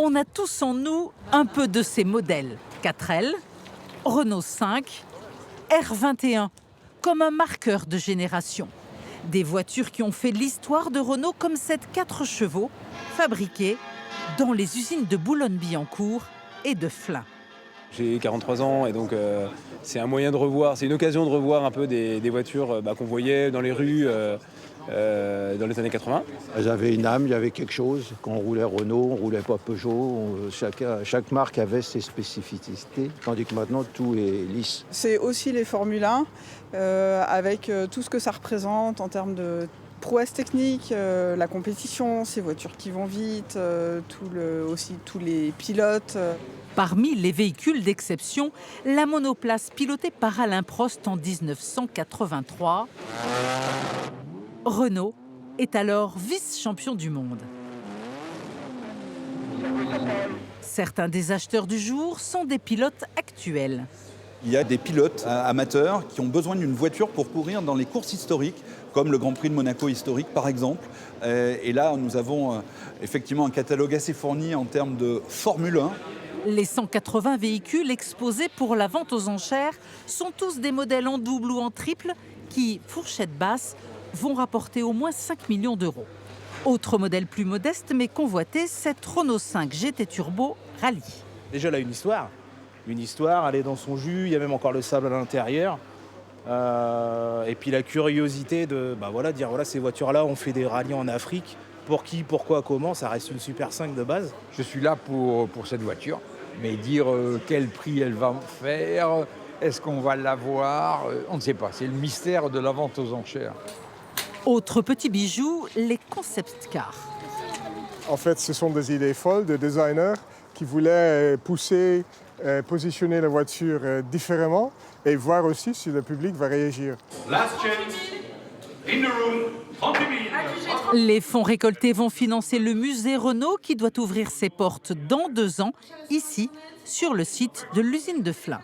On a tous en nous un peu de ces modèles. 4L, Renault 5, R21, comme un marqueur de génération. Des voitures qui ont fait l'histoire de Renault, comme cette 4 chevaux, fabriquée dans les usines de Boulogne-Billancourt et de Flins. J'ai 43 ans et donc c'est un moyen de revoir, c'est une occasion de revoir un peu des voitures qu'on voyait dans les rues dans les années 80. Elles avaient une âme, il y avait quelque chose. Quand on roulait Renault, on ne roulait pas Peugeot. Chaque marque avait ses spécificités, tandis que maintenant tout est lisse. C'est aussi les Formule 1, avec tout ce que ça représente en termes de prouesse technique, la compétition, ces voitures qui vont vite, aussi tous les pilotes. Parmi les véhicules d'exception, la monoplace pilotée par Alain Prost en 1983. Renault est alors vice-champion du monde. Certains des acheteurs du jour sont des pilotes actuels. Il y a des pilotes amateurs qui ont besoin d'une voiture pour courir dans les courses historiques, comme le Grand Prix de Monaco historique par exemple. Et là, nous avons effectivement un catalogue assez fourni en termes de Formule 1. Les 180 véhicules exposés pour la vente aux enchères sont tous des modèles en double ou en triple qui, fourchette basse, vont rapporter au moins 5 millions d'euros. Autre modèle plus modeste mais convoité, cette Renault 5 GT Turbo Rallye. Déjà, elle a une histoire, elle est dans son jus, il y a même encore le sable à l'intérieur. Et puis la curiosité de dire voilà, ces voitures-là, on fait des rallyes en Afrique. Pour qui, pourquoi, comment, ça reste une Super 5 de base. Je suis là pour cette voiture, mais dire quel prix elle va faire, est-ce qu'on va l'avoir, on ne sait pas. C'est le mystère de la vente aux enchères. Autre petit bijou, les concept cars. En fait, ce sont des idées folles de designers qui voulaient pousser, positionner la voiture différemment et voir aussi si le public va réagir. Last chance, in the room, 30 000. Les fonds récoltés vont financer le musée Renault qui doit ouvrir ses portes dans 2 ans, ici, sur le site de l'usine de Flins.